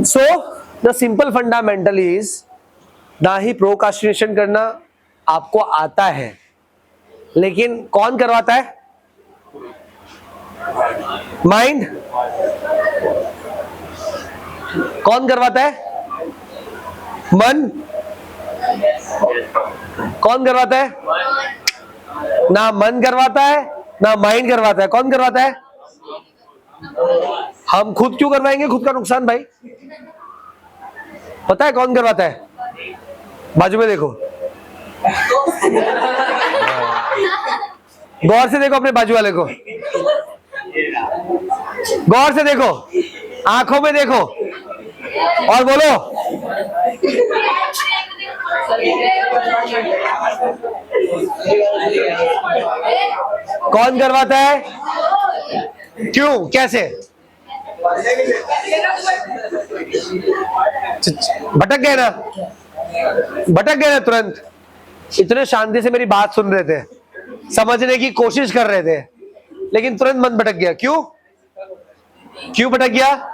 So the simple fundamental is, ना ही procrastination करना आपको आता है, लेकिन कौन करवाता है? माइंड। कौन करवाता है? मन। कौन करवाता है? ना मन करवाता है ना माइंड करवाता है। कौन करवाता है? हम खुद क्यों करवाएंगे खुद का नुकसान भाई? पता है कौन करवाता है? बाजू में देखो, गौर से देखो अपने बाजू वाले को, गौर से देखो, आंखों में देखो और बोलो। कौन करवाता है? क्यों? कैसे? भटक गए ना? भटक गए ना तुरंत? इतने शांति से मेरी बात सुन रहे थे, समझने की कोशिश कर रहे थे, लेकिन तुरंत मन भटक गया। क्यों? क्यों भटक गया?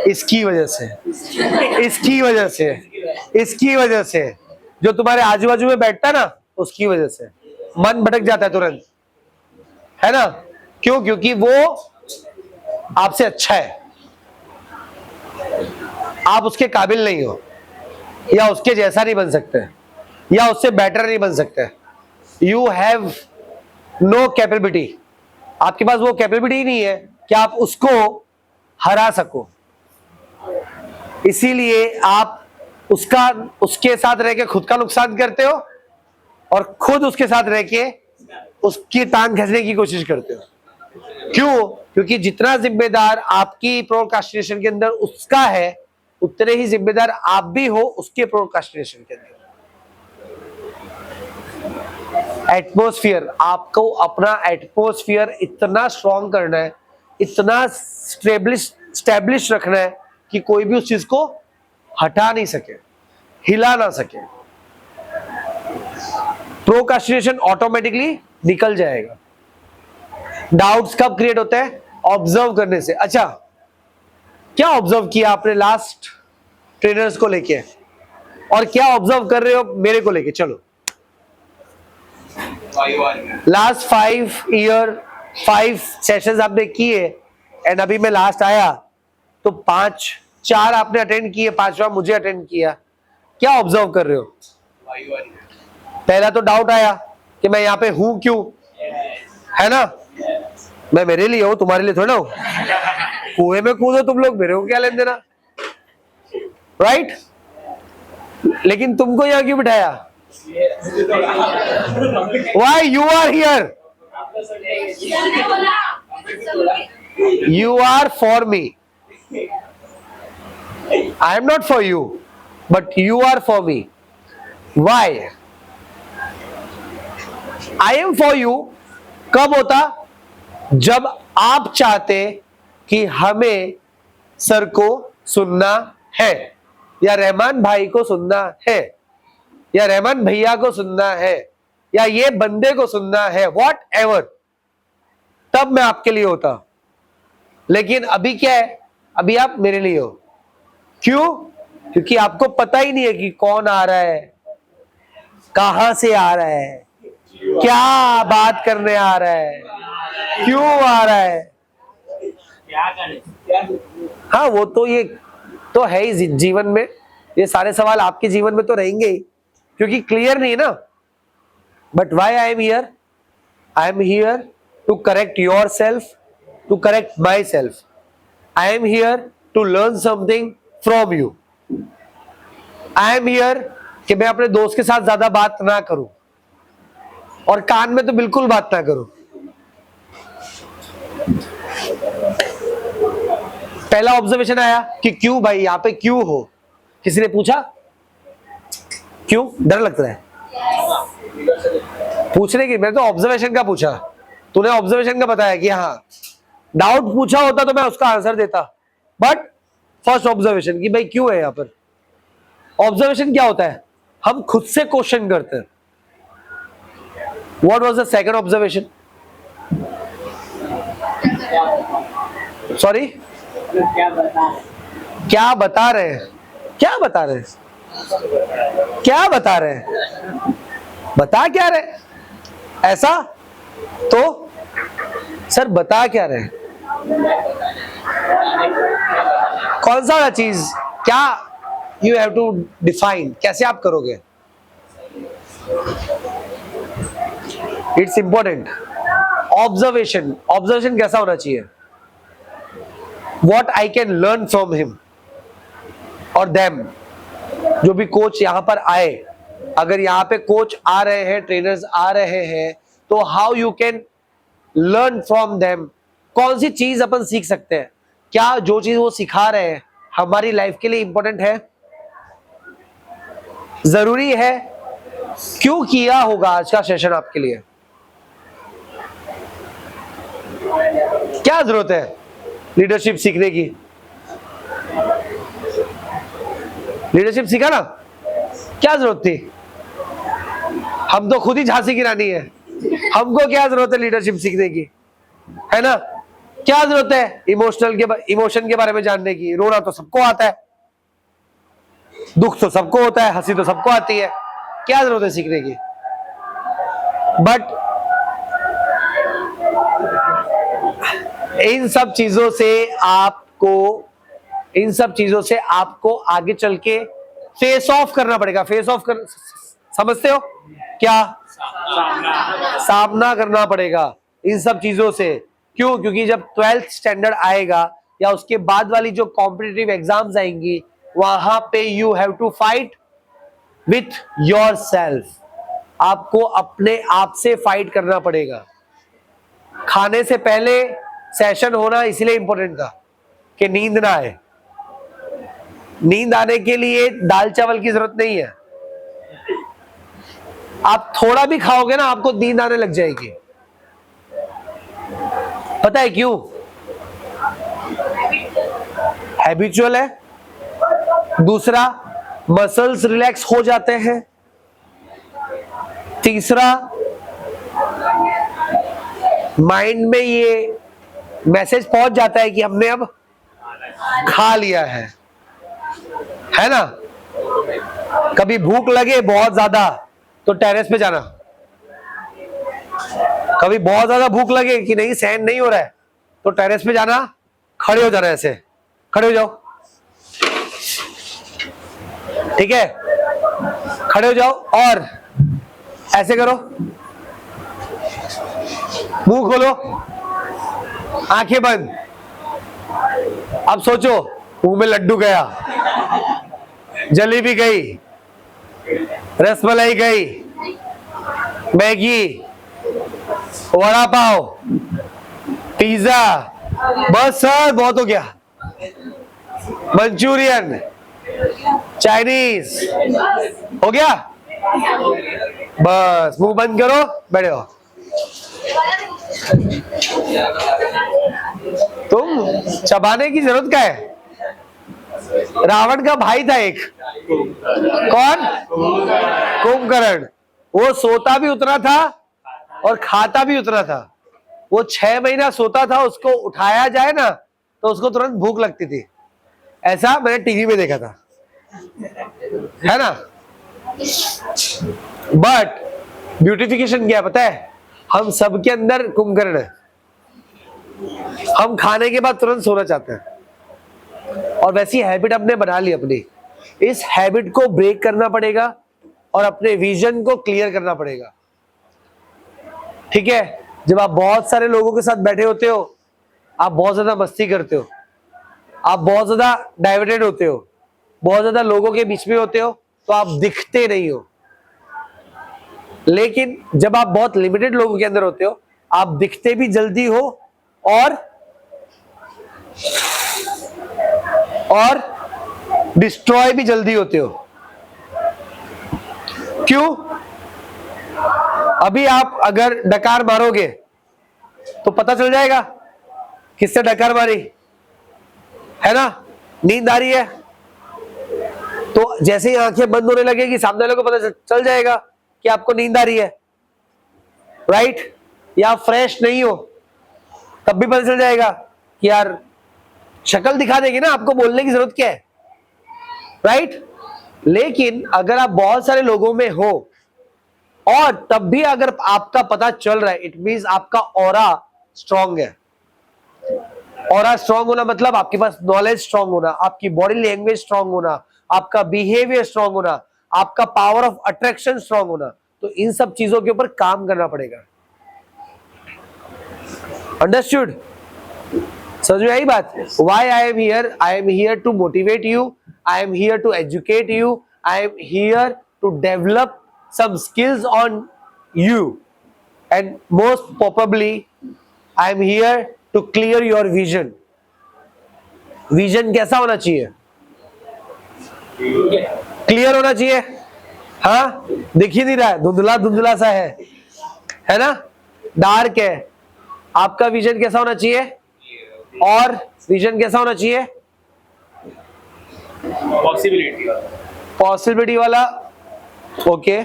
इसकी वजह से, इसकी वजह से, इसकी वजह से, जो तुम्हारे आजू बाजू में बैठता है ना, उसकी वजह से मन भटक जाता है तुरंत, है ना? क्यों? क्योंकि वो आपसे अच्छा है, आप उसके काबिल नहीं हो, या उसके जैसा नहीं बन सकते, या उससे बेटर नहीं बन सकते। यू हैव नो कैपेबिलिटी, आपके पास वो कैपेबिलिटी ही नहीं है कि आप उसको हरा सको। इसीलिए आप उसके साथ रह के खुद का नुकसान करते हो, और खुद उसके साथ रह के उसकी टांग खींचने की कोशिश करते हो। क्यों? क्योंकि जितना जिम्मेदार आपकी प्रोक्रास्टिनेशन के अंदर उसका है, उतने ही जिम्मेदार आप भी हो उसके प्रोक्रास्टिनेशन के अंदर। एटमॉस्फेयर, आपको अपना एटमॉस्फेयर इतना स्ट्रॉन्ग करना है, इतना स्टैब्लिश रखना है कि कोई भी उस चीज को हटा नहीं सके, हिला ना सके। प्रोक्रास्टिनेशन ऑटोमेटिकली निकल जाएगा। डाउट्स कब क्रिएट होते हैं? ऑब्जर्व करने से। अच्छा, क्या ऑब्जर्व किया आपने लास्ट ट्रेनर्स को लेके, और क्या ऑब्जर्व कर रहे हो मेरे को लेके? चलो, लास्ट 5 सेशंस आपने किए, एंड अभी मैं लास्ट आया तो 4 आपने अटेंड किए, 5वां मुझे अटेंड किया। क्या ऑब्जर्व कर रहे हो? पहला तो डाउट आया कि मैं यहाँ पे हूं क्यों, है ना? मैं मेरे लिए हूं, तुम्हारे लिए थोड़ा हूं। कुएं में कूदो तुम लोग, मेरे को क्या लेन देना, राइट? लेकिन तुमको यहाँ क्यों बिठाया? Why you are here? You are for me. I am not for you, but you are for me. Why? I am for you कब होता? जब आप चाहते कि हमें सर को सुनना है, या रहमान भाई को सुनना है, या रहमान भैया को सुनना है, या ये बंदे को सुनना है, व्हाट एवर, तब मैं आपके लिए होता। लेकिन अभी क्या है? अभी आप मेरे लिए हो। क्यों? क्योंकि आपको पता ही नहीं है कि कौन आ रहा है, कहां से आ रहा है, क्या बात करने आ रहा है, क्यों आ रहा है। हाँ, वो तो ये तो है ही जीवन में, ये सारे सवाल आपके जीवन में तो रहेंगे ही, क्योंकि क्लियर नहीं है ना। But why I am here? I am here to correct yourself, to correct myself. I am here to learn something from you. I am here कि मैं अपने दोस्त के साथ ज्यादा बात ना करूं, और कान में तो बिल्कुल बात ना करूं। पहला ऑब्जर्वेशन आया कि क्यों भाई यहाँ पे क्यों हो? किसी ने पूछा क्यों? डर लगता है पूछने की? मैंने तो ऑब्जर्वेशन का पूछा, तूने ऑब्जर्वेशन का बताया कि हाँ, डाउट पूछा होता तो मैं उसका आंसर देता। बट फर्स्ट ऑब्जर्वेशन कि भाई क्यों है यहाँ पर। ऑब्जर्वेशन क्या होता है? हम खुद से क्वेश्चन करते हैं। What was the second observation? Sorry, क्या बता रहे हैं? क्या बता रहे हैं? क्या बता रहे हैं? बता क्या रहे? ऐसा तो सर बता क्या रहे? कौन सा चीज? क्या यू हैव टू डिफाइन? कैसे आप करोगे? It's important. ऑब्जर्वेशन, ऑब्जर्वेशन कैसा होना चाहिए? What I can learn from him और देम। जो भी कोच यहां पर आए, अगर यहाँ पे कोच आ रहे हैं, ट्रेनर्स आ रहे हैं, तो how you can learn from them. कौन सी चीज अपन सीख सकते हैं? क्या जो चीज वो सिखा रहे हैं हमारी लाइफ के लिए इंपॉर्टेंट है, जरूरी है? क्यों किया होगा आज का सेशन आपके लिए? क्या जरूरत है लीडरशिप सीखने की? लीडरशिप सीखा ना, क्या जरूरत थी? हम तो खुद ही झांसी की रानी है, हमको क्या जरूरत है लीडरशिप सीखने की? है ना? क्या जरूरत है इमोशन के बारे में जानने की? रोना तो सबको आता है, दुख तो सबको होता है, हंसी तो सबको आती है, क्या जरूरत है सीखने की? बट इन सब चीजों से आपको आगे चल के फेस ऑफ करना पड़ेगा। फेस ऑफ कर, समझते हो क्या? सामना करना पड़ेगा इन सब चीजों से। क्यों? क्योंकि जब 12th स्टैंडर्ड आएगा या उसके बाद वाली जो कॉम्पिटिटिव एग्जाम्स आएंगी, वहां पे you have to fight with yourself. आपको अपने आप से फाइट करना पड़ेगा। खाने से पहले सेशन होना इसलिए इंपॉर्टेंट था कि नींद ना आए। नींद आने के लिए दाल चावल की जरूरत नहीं है। आप थोड़ा भी खाओगे ना, आपको नींद आने लग जाएगी। पता है क्यों? हैबिचुअल है। दूसरा, मसल्स रिलैक्स हो जाते हैं। तीसरा, माइंड में ये मैसेज पहुंच जाता है कि हमने अब खा लिया है ना? कभी भूख लगे बहुत ज्यादा तो टेरेस पे जाना। कभी बहुत ज्यादा भूख लगे कि नहीं सहन नहीं हो रहा है तो टेरेस पे जाना, खड़े हो जाना, ऐसे खड़े हो जाओ, ठीक है? खड़े हो जाओ और ऐसे करो, मुंह खोलो, आंखें बंद। अब सोचो, मुंह में लड्डू गया, जलेबी गई, रसमलाई गई, मैगी, वड़ा पाव, पिज्जा, बस सर बहुत हो गया, मंचूरियन, चाइनीज, हो गया? बस मुंह बंद करो, बैठे हो। तुम चबाने की जरूरत क्या है? रावण का भाई था एक, कौन? कुंभकर्ण। वो सोता भी उतना था और खाता भी उतना था। वो 6 महीना सोता था, उसको उठाया जाए ना तो उसको तुरंत भूख लगती थी। ऐसा मैंने टीवी में देखा था, है ना? बट ब्यूटिफिकेशन क्या है पता है? हम सबके अंदर कुंभकर्ण है। हम खाने के बाद तुरंत सोना चाहते हैं और वैसी हैबिट हमने बना ली अपनी। इस हैबिट को ब्रेक करना पड़ेगा और अपने विजन को क्लियर करना पड़ेगा, ठीक है? जब आप बहुत सारे लोगों के साथ बैठे होते हो, आप बहुत ज्यादा मस्ती करते हो, आप बहुत ज्यादा डाइवर्टेड होते हो, बहुत ज्यादा लोगों के बीच में होते हो, तो आप दिखते नहीं हो। लेकिन जब आप बहुत लिमिटेड लोगों के अंदर होते हो, आप दिखते भी जल्दी हो और डिस्ट्रॉय भी जल्दी होते हो। क्यों? अभी आप अगर डकार मारोगे तो पता चल जाएगा किससे डकार मारी, है ना? नींद आ रही है तो जैसे ही आंखें बंद होने लगेगी, सामने वाले को पता चल जाएगा कि आपको नींद आ रही है, राइट? या फ्रेश नहीं हो तब भी पता चल जाएगा कि यार शक्ल दिखा देंगे ना, आपको बोलने की जरूरत क्या है, राइट? लेकिन अगर आप बहुत सारे लोगों में हो और तब भी अगर आपका पता चल रहा है, इट मींस आपका ऑरा स्ट्रांग है। ऑरा स्ट्रांग होना मतलब आपके पास नॉलेज स्ट्रांग होना, आपकी बॉडी लैंग्वेज स्ट्रांग होना, आपका बिहेवियर स्ट्रांग होना, आपका पावर ऑफ अट्रैक्शन स्ट्रांग होना। तो इन सब चीजों के ऊपर काम करना पड़ेगा। अंडरस्टूड? समझ में आई बात? Why I am here to motivate you, I am here to educate you, I am here to develop some skills on you, and most probably I am here to clear your vision. Vision कैसा होना चाहिए? Clear होना चाहिए। हाँ, दिख ही नहीं रहा है, धुंधला धुंधला सा है ना, डार्क है। आपका विजन कैसा होना चाहिए? और विजन कैसा होना चाहिए? पॉसिबिलिटी वाला। ओके,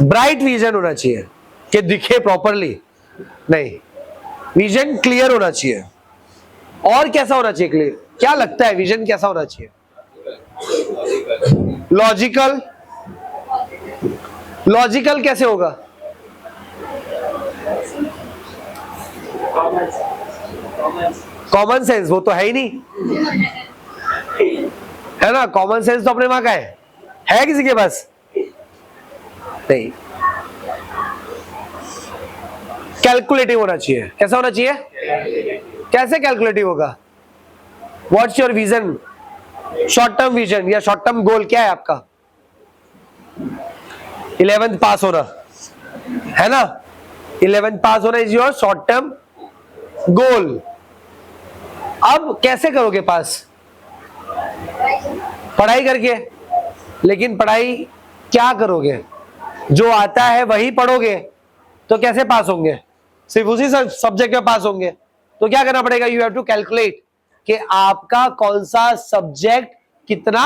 ब्राइट विजन होना चाहिए कि दिखे प्रॉपरली, नहीं, विजन क्लियर होना चाहिए। और कैसा होना चाहिए क्लियर? क्या लगता है विजन कैसा होना चाहिए? लॉजिकल। लॉजिकल कैसे होगा? कॉमन सेंस, वो तो है ही नहीं, है ना? कॉमन सेंस तो अपने वहां का है किसी के पास? नहीं। कैलकुलेटिव होना चाहिए। कैसा होना चाहिए? कैसे कैलकुलेटिव होगा? What's your vision? Short term vision या शॉर्ट टर्म गोल क्या है आपका? 11th पास होना, है ना? 11th पास होना is your short term goal. अब कैसे करोगे पास? पढ़ाई करके। लेकिन पढ़ाई क्या करोगे? जो आता है वही पढ़ोगे तो कैसे पास होंगे? सिर्फ उसी सब्जेक्ट में पास होंगे। तो क्या करना पड़ेगा? यू हैव टू कैलकुलेट कि आपका कौन सा सब्जेक्ट कितना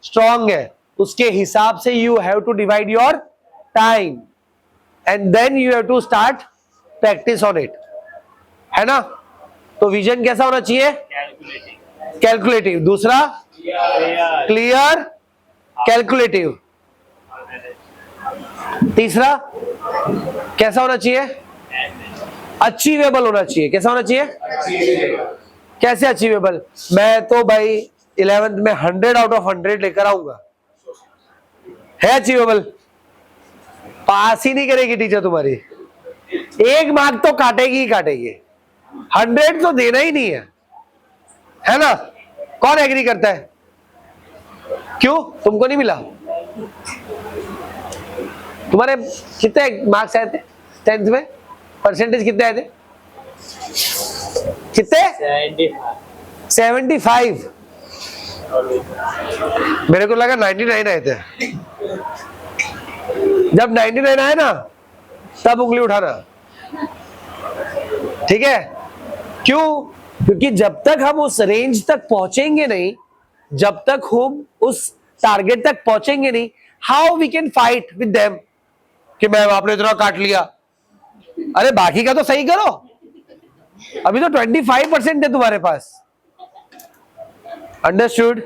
स्ट्रांग है, उसके हिसाब से you have to divide your time and then you have to start practice on it, है ना? तो विजन कैसा होना चाहिए? कैलकुलेटिव। दूसरा क्लियर, कैलकुलेटिव। तीसरा कैसा होना चाहिए? अचीवेबल होना चाहिए। कैसा होना चाहिए? कैसे अचीवेबल? मैं तो भाई 11th में 100 आउट ऑफ 100 लेकर आऊंगा, है अचीवेबल? पास ही नहीं करेगी टीचर तुम्हारी, 1 मार्क तो काटेगी ही काटेगी, 100 तो देना ही नहीं है ना? कौन एग्री करता है? क्यों, तुमको नहीं मिला? तुम्हारे कितने मार्क्स आए थे 10th में? परसेंटेज कितने आए थे? कितने? 75। मेरे को लगा 99 आए थे। जब 99 आए ना तब उंगली उठाना, ठीक है? क्यों? क्योंकि जब तक हम उस रेंज तक पहुंचेंगे नहीं, जब तक हम उस टारगेट तक पहुंचेंगे नहीं, how we can fight with them कि मैम आपने इतना काट लिया। अरे बाकी का तो सही करो, अभी तो 25% है तुम्हारे पास। अंडरस्टूड?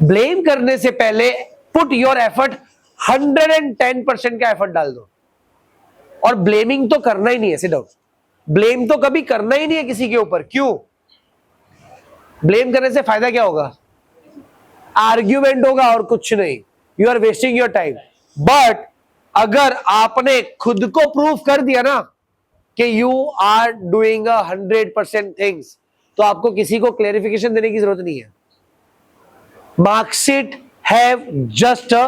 ब्लेम करने से पहले पुट योर एफर्ट, 110% का एफर्ट डाल दो। और ब्लेमिंग तो करना ही नहीं है, सिट आउट। ब्लेम तो कभी करना ही नहीं है किसी के ऊपर। क्यों? ब्लेम करने से फायदा क्या होगा? आर्ग्यूमेंट होगा और कुछ नहीं। You are wasting your time. But अगर आपने खुद को प्रूव कर दिया ना कि यू आर डूइंग 100% थिंग्स, तो आपको किसी को क्लेरिफिकेशन देने की जरूरत नहीं है। Marksheet have just a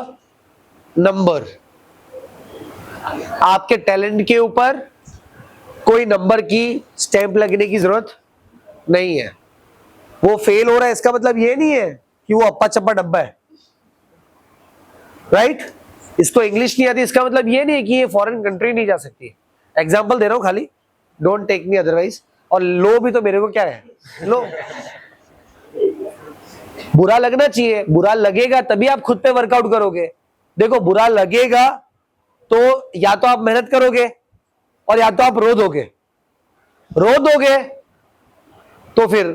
number. आपके टैलेंट के ऊपर कोई नंबर की स्टैंप लगने की जरूरत नहीं है। वो फेल हो रहा है इसका मतलब ये नहीं है कि वो अप्पा चप्पा डब्बा है, राइट? इसको इंग्लिश नहीं आती इसका मतलब ये नहीं है कि ये फॉरेन कंट्री नहीं जा सकती। एग्जांपल दे रहा हूं खाली, डोंट टेक मी अदरवाइज। और लो भी तो मेरे को क्या है, लो। बुरा लगना चाहिए, बुरा लगेगा तभी आप खुद पे वर्कआउट करोगे। देखो, बुरा लगेगा तो या तो आप मेहनत करोगे और या तो आप रो दोगे। रो दोगे तो फिर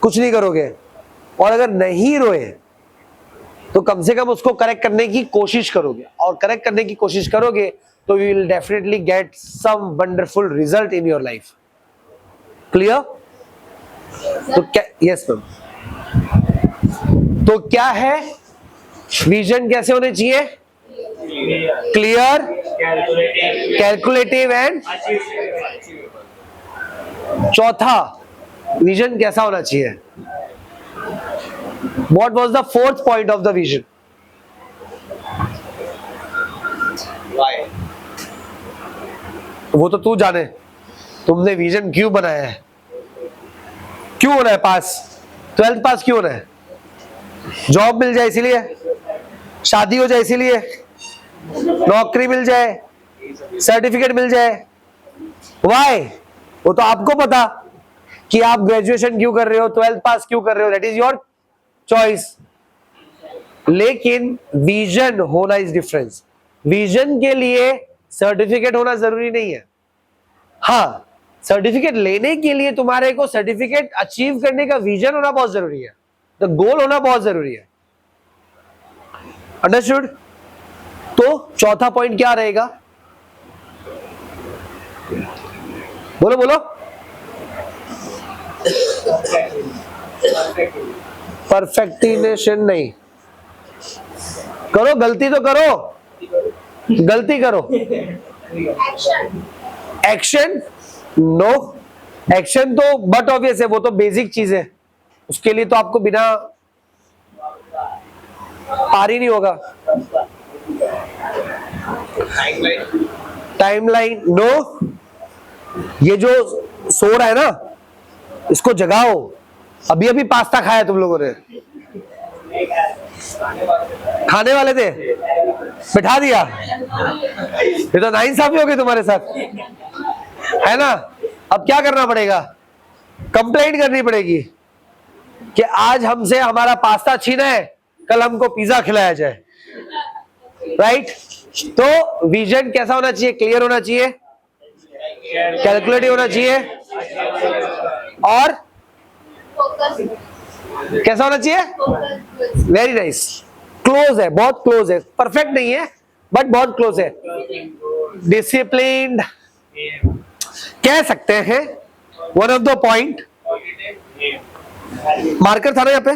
कुछ नहीं करोगे, और अगर नहीं रोए तो कम से कम उसको करेक्ट करने की कोशिश करोगे, और करेक्ट करने की कोशिश करोगे तो we will definitely get some wonderful result in your life. Clear? तो क्या, यस मैम, तो क्या है, विजन कैसे होने चाहिए? क्लियर, कैलकुलेटिव एंड, चौथा विजन कैसा होना चाहिए? What was the fourth point of the vision? Why? वो तो तू जाने, तुमने विजन क्यों बनाया है? क्यों होना है पास? 12th पास क्यों होना है? जॉब मिल जाए इसीलिए, शादी हो जाए इसीलिए, नौकरी मिल जाए, सर्टिफिकेट मिल जाए, वाई? वो तो आपको पता कि आप ग्रेजुएशन क्यों कर रहे हो, 12th पास क्यों कर रहे हो, दैट इज योर चॉइस। लेकिन विजन होना इज डिफरेंस। विजन के लिए सर्टिफिकेट होना जरूरी नहीं है। हाँ, सर्टिफिकेट लेने के लिए तुम्हारे को सर्टिफिकेट अचीव करने का विजन होना बहुत जरूरी है, द गोल होना बहुत जरूरी है। अंडरस्टूड? तो चौथा पॉइंट क्या रहेगा? बोलो बोलो। परफेक्टिनेशन नहीं करो, गलती तो करो, गलती करो। एक्शन नो, एक्शन तो बट ऑब्वियस है, वो तो बेसिक चीज है, उसके लिए तो आपको बिना पार ही नहीं होगा। टाइमलाइन नो, ये जो सो रहा है ना इसको जगाओ। अभी अभी पास्ता खाया तुम लोगों ने, खाने वाले थे, बिठा दिया। ये तो नाइंसाफी हो गई तुम्हारे साथ, है ना? अब क्या करना पड़ेगा? कंप्लेंट करनी पड़ेगी कि आज हमसे हमारा पास्ता छीना है, कल हमको पिज्जा खिलाया जाए। राइट? तो विजन कैसा होना चाहिए? क्लियर होना चाहिए, कैलकुलेटिव होना चाहिए, और कैसा होना चाहिए? वेरी नाइस, क्लोज है, बहुत क्लोज है, परफेक्ट नहीं है बट बहुत क्लोज है। डिसिप्लिन्ड कह सकते हैं, one of the point. Marker था ना यहाँ पे?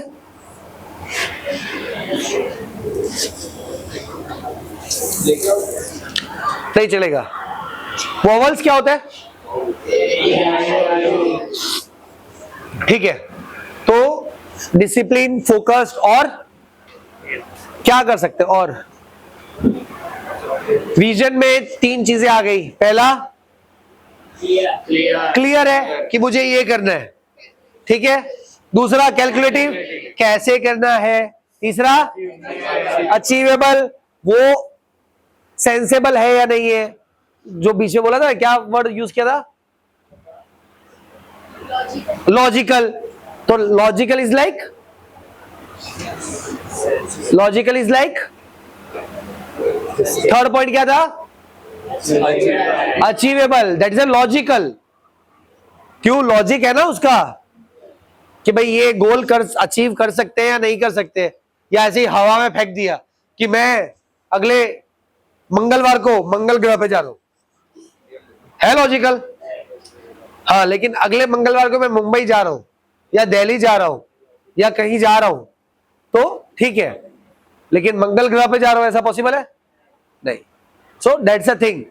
नहीं चलेगा। वोवल्स क्या होता है? ठीक है, तो डिसिप्लिन, फोकस्ड, और क्या कर सकते हैं? और विजन में तीन चीजें आ गई। पहला क्लियर है कि मुझे ये करना है, ठीक है। दूसरा कैलकुलेटिव, कैसे करना है। तीसरा अचीवेबल, वो सेंसेबल है या नहीं है। जो बीच में बोला था, क्या वर्ड यूज किया था? लॉजिकल। तो logical is like, logical is like, third point क्या था? Achievable, that is a logical. क्यों? लॉजिक है ना उसका कि भाई ये गोल कर अचीव कर सकते हैं या नहीं कर सकते, या ऐसे ही हवा में फेंक दिया कि मैं अगले मंगलवार को मंगल ग्रह पे जा रहा हूं, है लॉजिकल? हाँ, लेकिन अगले मंगलवार को मैं मुंबई जा रहा हूं या दिल्ली जा रहा हूं या कहीं जा रहा हूं तो ठीक है, लेकिन मंगल ग्रह पे जा रहा हूं ऐसा पॉसिबल है? नहीं। So that's a thing.